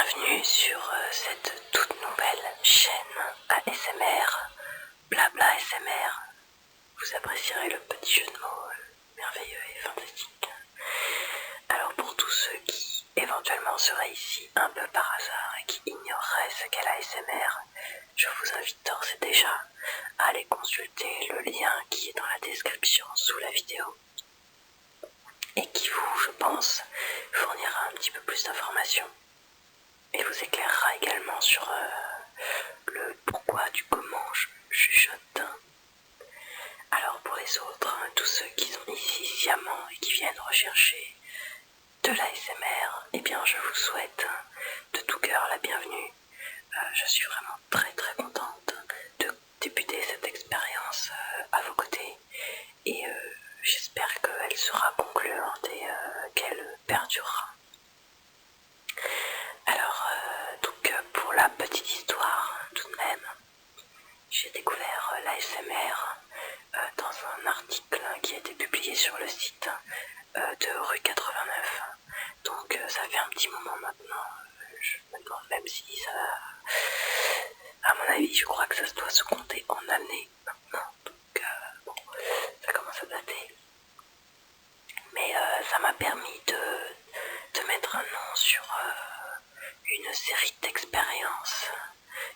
bienvenue sur cette toute nouvelle chaîne ASMR, Blabla ASMR. Vous apprécierez le petit jeu de mots merveilleux et fantastique. Alors pour tous ceux qui éventuellement seraient ici un peu par hasard et qui ignoreraient ce qu'est l'ASMR, je vous invite d'ores et déjà à aller consulter le lien qui est dans la description sous la vidéo et qui vous, je pense, fournira un petit peu plus d'informations et vous éclairera également sur le pourquoi du comment je chuchote. Alors pour les autres, tous ceux qui sont ici sciemment et qui viennent rechercher de l'ASMR, eh bien je vous souhaite de tout cœur la bienvenue. Je suis vraiment très contente de débuter cette expérience à vos côtés et j'espère qu'elle sera concluante et qu'elle perdurera. Alors, donc pour la petite histoire, tout de même, j'ai découvert l'ASMR dans un article qui a été publié sur le site de Rue 89. Donc ça fait un petit moment maintenant, je me demande même si ça... À mon avis, je crois que ça doit se compter en années maintenant, donc bon, ça commence à dater. Mais ça m'a permis de mettre un nom sur une série d'expériences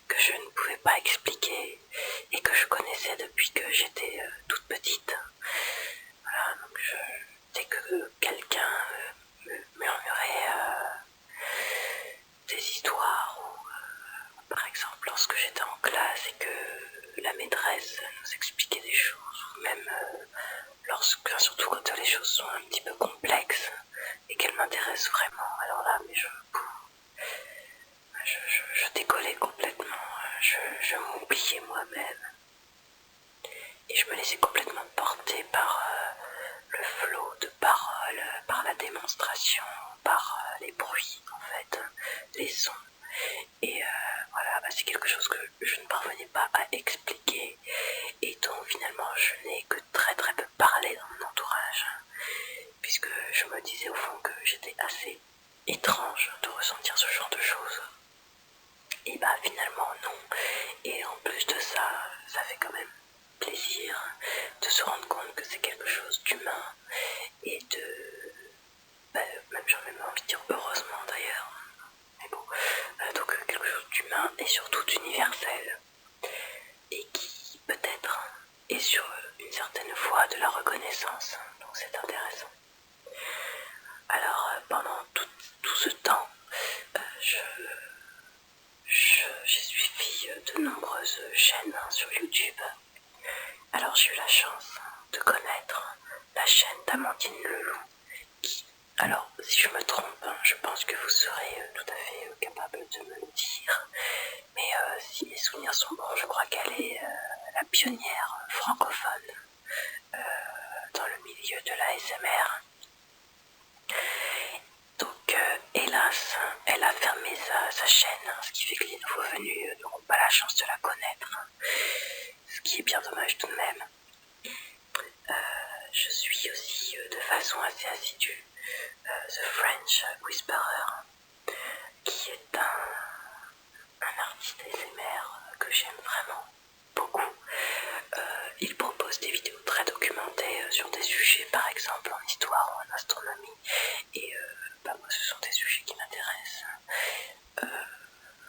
que je ne pouvais pas expliquer et que je connaissais depuis que j'étais toute petite. Voilà, donc dès que quelqu'un me murmurait des histoires ou par exemple lorsque j'étais en classe et que la maîtresse nous expliquait des choses ou même surtout quand les choses sont un petit peu complexes et qu'elles m'intéressent vraiment, alors là mais je décollais complètement, je m'oubliais moi-même et je me laissais complètement porter par le flot de paroles, par la démonstration, par les bruits en fait, les sons. Et voilà, c'est quelque chose que je ne parvenais pas à expliquer et dont finalement je n'ai que très peu parlé dans mon entourage, puisque je me disais au fond que j'étais assez étrange de ressentir ce genre de choses. Et finalement non, et en plus de ça, ça fait quand même plaisir de se rendre compte que c'est quelque chose d'humain et de... même j'en ai même envie de dire heureusement d'ailleurs, mais bon, donc quelque chose d'humain et surtout d'universel et qui peut-être est sur une certaine voie de la reconnaissance, donc c'est intéressant. Alors pendant tout ce temps, j'ai suivi de nombreuses chaînes sur YouTube. Alors j'ai eu la chance de connaître la chaîne d'Amandine Leloup qui, alors si je me trompe, je pense que vous serez tout à fait capable de me le dire, mais si mes souvenirs sont bons, je crois qu'elle est la pionnière francophone dans le milieu de l'ASMR. Donc hélas, elle a fermé sa chaîne, ce qui fait que les nouveaux venus n'auront pas la chance de la connaître, ce qui est bien dommage tout de même. Je suis aussi de façon assez assidue The French Whisperer, qui est un artiste ASMR que j'aime vraiment beaucoup. Il propose des vidéos très documentées sur des sujets, par exemple en histoire ou en astronomie, et moi ce sont des sujets qui m'intéressent.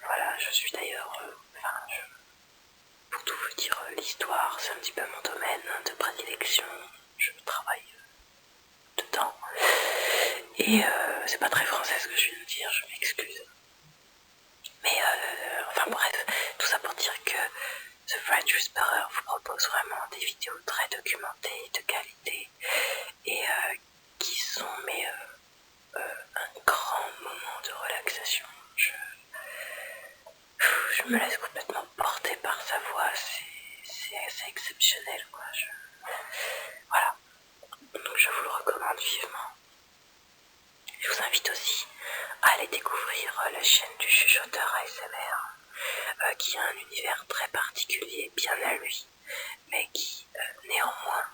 Voilà, je suis d'ailleurs, pour tout vous dire, l'histoire c'est un petit peu mon domaine de prédilection, je travaille dedans, et c'est pas très français ce que je viens de dire, je m'excuse. Mais enfin bref, tout ça pour dire que The French Whisperer vous propose vraiment des vidéos très documentées, de qualité, et qui sont un grand moment de relaxation. Je me laisse complètement porter par sa voix, c'est assez exceptionnel quoi. Voilà, donc je vous le recommande vivement. Je vous invite aussi à aller découvrir la chaîne du chuchoteur ASMR, qui a un univers très particulier, bien à lui, mais qui néanmoins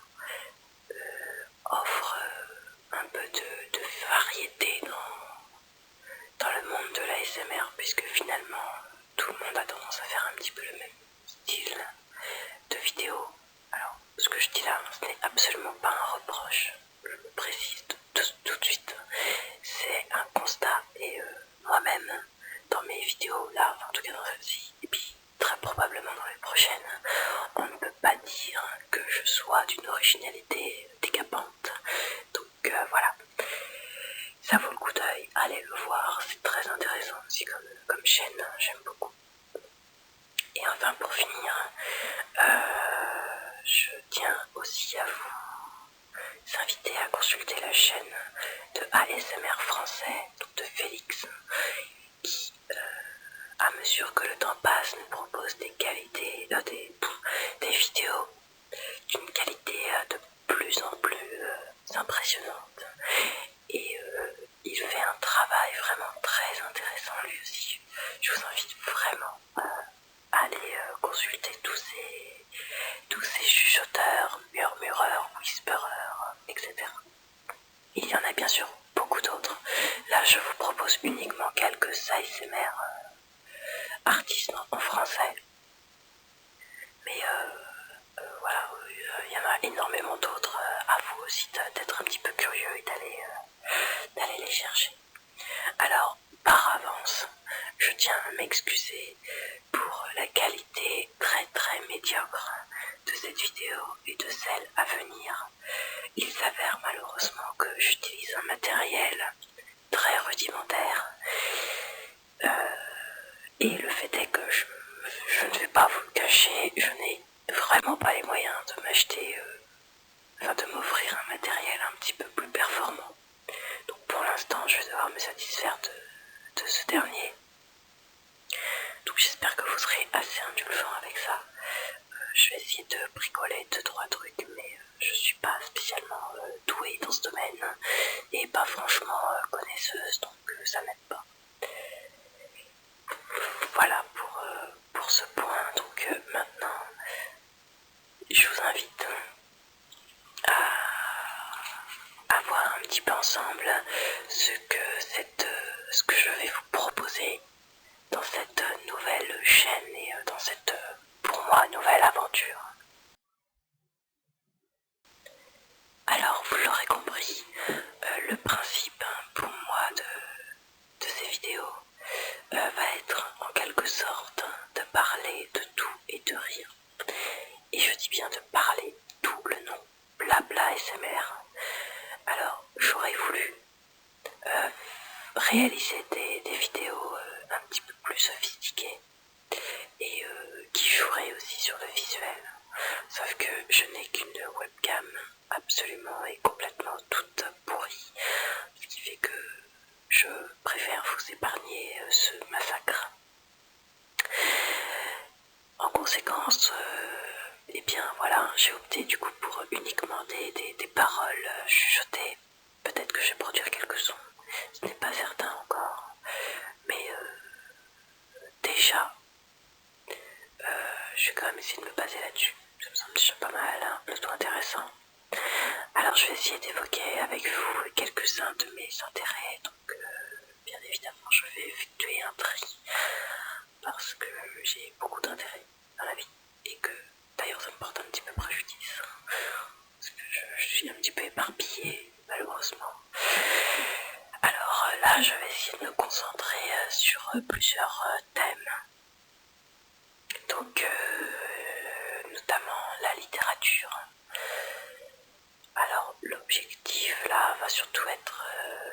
offre un peu de variété dans le monde de l'ASMR puisque finalement tout le monde a tendance à faire un petit peu le même style de vidéo. Alors ce que je dis là, ce n'est absolument pas un reproche, je le précise tout de suite, c'est un constat. Et moi-même, dans mes vidéos là, enfin, en tout cas dans celle-ci, et puis très probablement dans les prochaines, on ne peut pas dire que je sois d'une originalité décapante. Donc voilà, ça vaut le coup d'œil, allez le voir, c'est très intéressant aussi comme chaîne, j'aime beaucoup. Et enfin pour finir, je tiens aussi à vous inviter à consulter la chaîne de ASMR français, donc de Félix, qui à mesure que le temps passe nous propose des qualités, des vidéos d'une qualité de plus en plus impressionnante. Et il fait un travail vraiment très intéressant lui aussi. Je vous invite vraiment à aller consulter tous ces chuchoteurs, murmureurs, whispereurs, etc. Il y en a bien sûr beaucoup d'autres. Là, je vous propose uniquement quelques ASMR artistes en français. Mais voilà, il y en a énormément d'autres. À vous aussi d'être un petit peu curieux et d'aller les chercher. Alors, par avance, je tiens à m'excuser pour la qualité très médiocre de cette vidéo et de celle à venir. Il s'avère malheureusement que j'utilise un matériel très rudimentaire. Et le fait est que je ne vais pas vous le cacher, je n'ai vraiment pas les moyens de m'acheter, de m'offrir un matériel un petit peu plus performant. Donc pour l'instant, je vais devoir me satisfaire de ce dernier. Donc j'espère que vous serez assez indulgents avec ça. Je vais essayer de bricoler 2-3 trucs, mais je suis pas spécialement douée dans ce domaine et pas franchement connaisseuse, donc ça m'aide pas. Voilà pour ce point. Donc maintenant, je vous invite à voir un petit peu ensemble ce que je vais vous proposer dans cette nouvelle chaîne et dans cette, pour moi, nouvelle aventure. Alors, vous l'aurez compris, le principe pour moi de ces vidéos va être en quelque sorte de parler de tout et de rien. Et je dis bien de parler, d'où le nom Blabla SMR. Alors, j'aurais voulu réaliser des vidéos un petit peu plus sophistiquées et qui joueraient aussi sur le visuel. Sauf que je n'ai qu'une webcam absolument et complètement toute pourrie, ce qui fait que je préfère vous épargner ce massacre. En conséquence, eh bien voilà, j'ai opté du coup pour uniquement des paroles chuchotées. Peut-être que je vais produire quelques sons, ce n'est pas certain encore, mais déjà, je vais quand même essayer de me baser là-dessus. Ça me semble déjà pas mal, hein, plutôt intéressant. Alors je vais essayer d'évoquer avec vous quelques-uns de mes intérêts, donc bien évidemment je vais effectuer un tri, parce que j'ai beaucoup d'intérêts dans la vie, et que d'ailleurs ça me porte un petit peu préjudice, parce que je suis un petit peu éparpillée, malheureusement. Alors là je vais essayer de me concentrer sur plusieurs thèmes, donc notamment la littérature. Alors l'objectif là va surtout être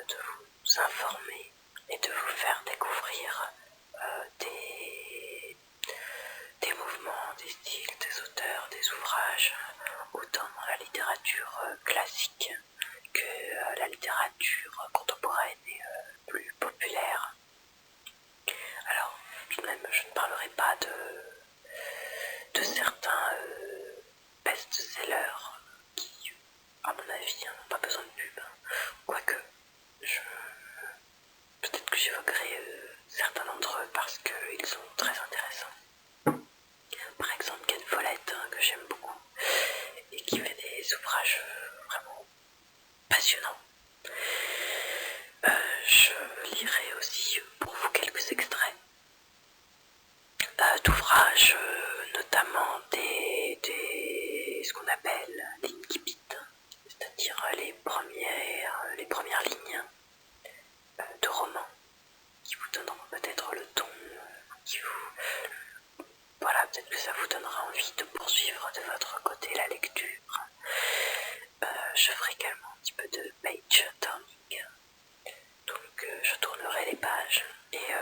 de vous informer et de vous faire découvrir des mouvements, des styles, des auteurs, des ouvrages, autant dans la littérature classique que la littérature contemporaine et plus populaire. Alors tout de même je ne parlerai pas de certains best-sellers qui, à mon avis, n'ont pas besoin de pub. Quoique, peut-être que j'évoquerai certains d'entre eux parce qu'ils sont très intéressants. Par exemple, Ken Follett, que j'aime beaucoup, et qui fait des ouvrages vraiment passionnants. Je lirai aussi pour vous quelques extraits donneront peut-être le ton, qui vous... Voilà, peut-être que ça vous donnera envie de poursuivre de votre côté la lecture. Je ferai également un petit peu de page turning. Donc je tournerai les pages et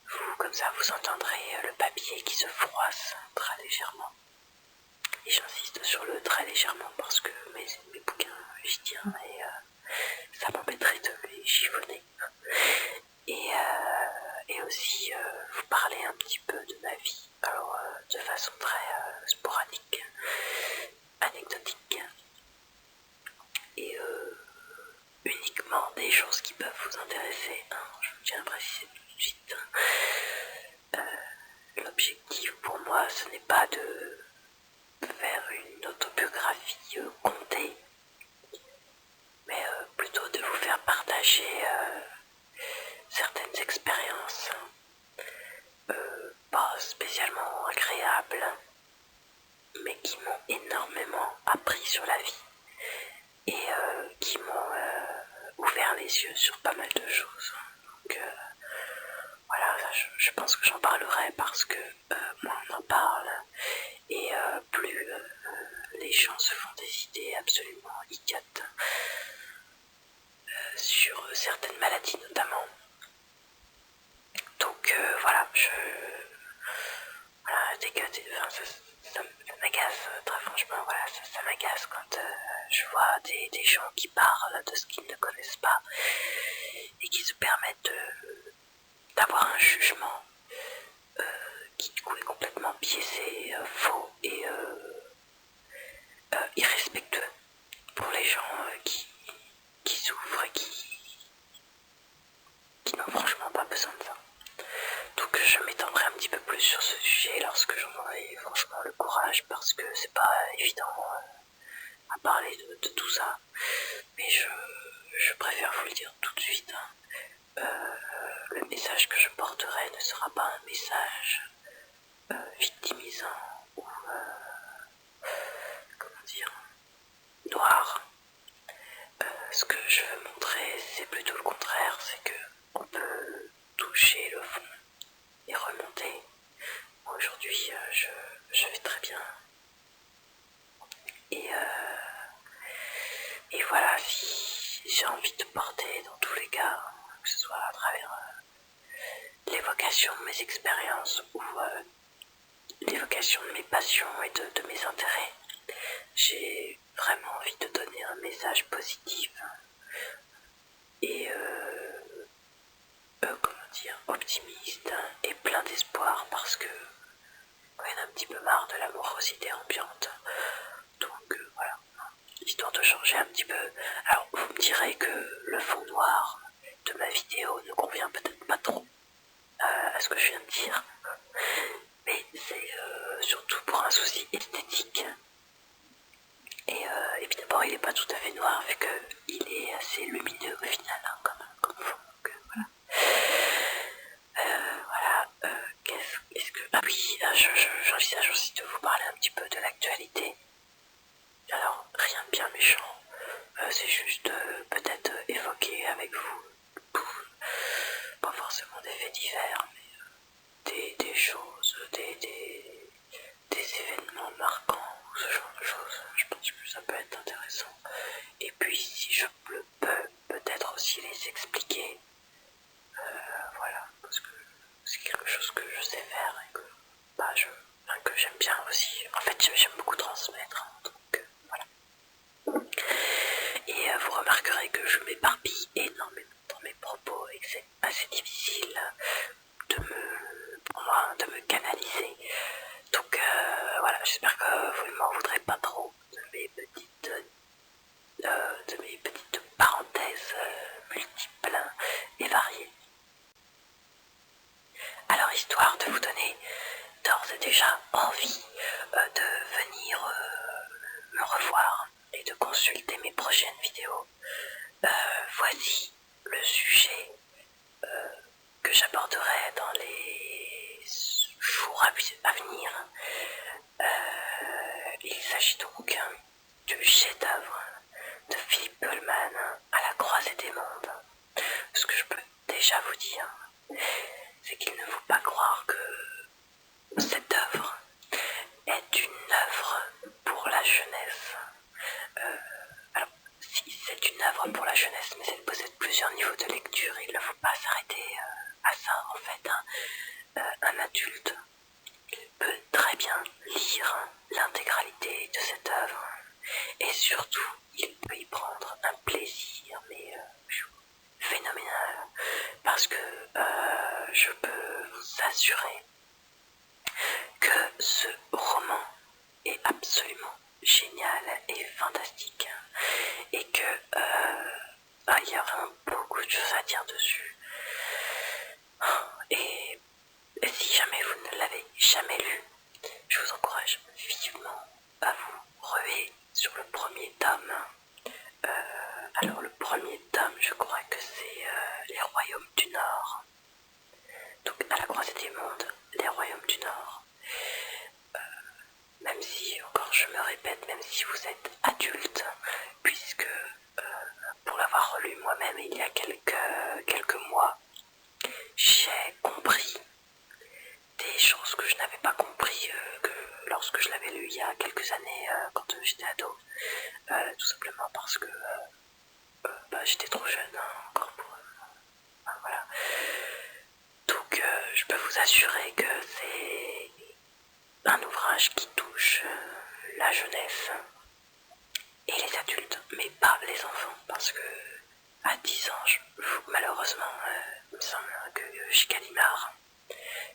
vous, comme ça, vous entendrez le papier qui se froisse très légèrement. Et j'insiste sur le très légèrement parce que mes bouquins, j'y tiens et ça m'embêterait de les chiffonner. Et aussi vous parler un petit peu de ma vie, alors de façon très sporadique, anecdotique, et uniquement des choses qui peuvent vous intéresser. Hein, je tiens à préciser tout de suite. L'objectif pour moi, ce n'est pas de faire une autobiographie contée, mais plutôt de vous faire partager certaines expériences pas spécialement agréables, mais qui m'ont énormément appris sur la vie et qui m'ont ouvert les yeux sur pas mal de choses. Donc voilà, je pense que j'en parlerai parce que moins on en parle et plus les gens se font des idées absolument idiotes sur certaines maladies notamment. Donc voilà, voilà, ça m'agace, très franchement, voilà, ça m'agace quand je vois des gens qui parlent de ce qu'ils ne connaissent pas et qui se permettent d'avoir un jugement qui du coup est complètement biaisé, faux et irrespectueux pour les gens qui souffrent et qui n'ont franchement pas besoin de ça. Donc je m'étendrai un petit peu plus sur ce sujet lorsque j'en aurai franchement le courage, parce que c'est pas évident à parler de tout ça, mais je préfère vous le dire tout de suite. Le message que je porterai ne sera pas un message victimisant ou comment dire, noir. Ce que je veux montrer, c'est plutôt le contraire, c'est que on peut toucher le fond et remonter. Aujourd'hui, je vais très bien. Et voilà, si j'ai envie de porter dans tous les cas, que ce soit à travers l'évocation de mes expériences ou l'évocation de mes passions et de mes intérêts, j'ai vraiment envie de donner un message positif et comment dire, optimiste et plein d'espoir, parce que on en a un petit peu marre de la morosité ambiante. Donc voilà, histoire de changer un petit peu. Alors vous me direz que le fond noir de ma vidéo ne convient peut-être pas trop à ce que je viens de dire, mais c'est surtout pour un souci esthétique. Et puis d'abord, il n'est pas tout à fait noir vu qu'il est assez lumineux au final, hein, comme fond. Donc voilà. Qu'est-ce que... Ah oui, j'envisage aussi de vous parler un petit peu de l'actualité. Alors, rien de bien méchant, c'est juste peut-être évoquer avec vous, pas forcément des faits divers, mais des choses, des événements marquants, ce genre de choses. Je pense que ça peut être intéressant. Et puis, si je le peux, peut-être aussi les expliquer. Voilà, parce que c'est quelque chose que je sais faire et que j'aime bien aussi. En fait, j'aime beaucoup transmettre, hein, donc voilà. Et vous remarquerez que je m'éparpille énormément dans mes propos et que c'est assez difficile pour moi de me canaliser. Donc voilà, j'espère que vous ne m'en voudrez pas trop de mes petites parenthèses multiples et variées. Alors, histoire de vous donner d'ores et déjà envie de venir me revoir et de consulter mes prochaines vidéos, voici le sujet que j'aborderai dans les jours à venir. Il s'agit donc du chef-d'œuvre de Philippe Pullman, À la croisée des mondes. Ce que je peux déjà déjà vous dire, c'est qu'il ne faut pas croire que cette œuvre est une œuvre pour la jeunesse. Alors, si c'est une œuvre pour la jeunesse, mais elle possède plusieurs niveaux de lecture, il ne faut pas s'arrêter à ça. En fait, un adulte peut très bien lire l'intégralité de cette œuvre, et surtout, il peut y prendre un plaisir, mais phénoménal, parce que je peux vous assurer que ce roman est absolument génial et fantastique, et que il y a vraiment beaucoup de choses à dire dessus. Et si jamais vous ne l'avez jamais lu, je vous encourage vivement à vous ruer sur le premier tome. Alors le premier tome, je crois que c'est Les Royaumes du Nord. Donc à la croisée des mondes, Les Royaumes du Nord. Même si, encore je me répète, même si vous êtes adulte, puisque pour l'avoir relu moi-même il y a quelques mois, j'ai compris des choses que je n'avais pas compris que lorsque je l'avais lu il y a quelques années quand j'étais ado, tout simplement parce que j'étais trop jeune encore pour voilà. Donc je peux vous assurer que c'est un ouvrage qui touche la jeunesse et les adultes, mais pas les enfants, parce que à 10 ans, malheureusement, il me semble que chez Gallimard,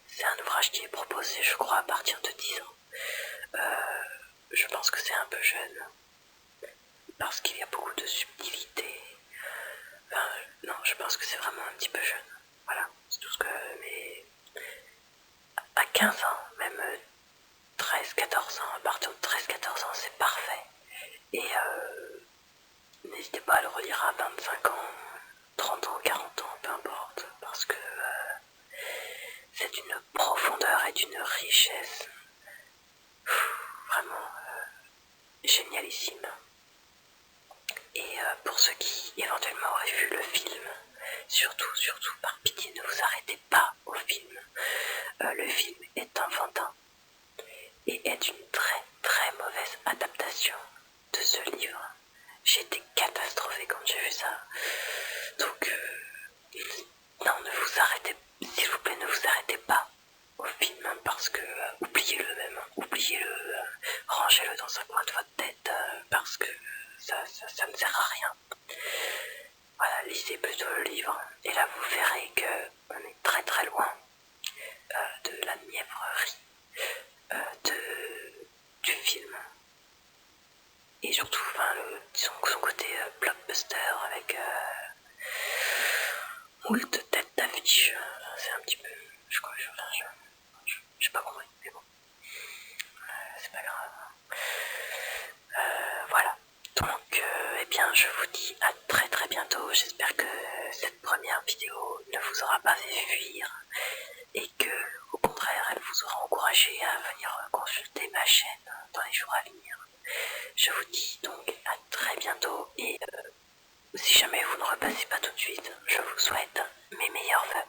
c'est un ouvrage qui est proposé, je crois, à partir de 10 ans. Je pense que c'est un peu jeune, parce qu'il y a beaucoup de subtilité. Enfin, non, je pense que c'est vraiment un petit peu jeune. Voilà, c'est tout ce que... Mais à 15 ans, même 13-14 ans, à partir de 13-14 ans, c'est parfait. Et n'hésitez pas à le relire à 25 ans, 30 ans, 40 ans, peu importe, parce que c'est d'une profondeur et d'une richesse vraiment génialissime. Et pour ceux qui éventuellement auraient vu le film, surtout par pitié, ne vous arrêtez pas au film. Le film est enfantin et est une très très mauvaise adaptation de ce livre. J'ai été catastrophée quand j'ai vu ça. Donc, non, ne vous arrêtez, s'il vous plaît, ne vous arrêtez pas au film, parce que oubliez-le même, oubliez-le, rangez-le dans un coin de votre tête, parce que ça ne sert à rien. Voilà, lisez plutôt le livre, et là vous verrez qu'on est très très loin de la mièvrerie du film. Et surtout, disons que son côté blockbuster avec moult têtes d'affiche, c'est un petit peu... J'ai pas compris, mais bon, c'est pas grave. Voilà, donc eh bien je vous dis à très très bientôt. J'espère que cette première vidéo ne vous aura pas fait fuir et que au contraire elle vous aura encouragé à venir consulter ma chaîne dans les jours à venir. Je vous dis donc à très bientôt, et si jamais vous ne repassez pas tout de suite, je vous souhaite mes meilleurs vœux.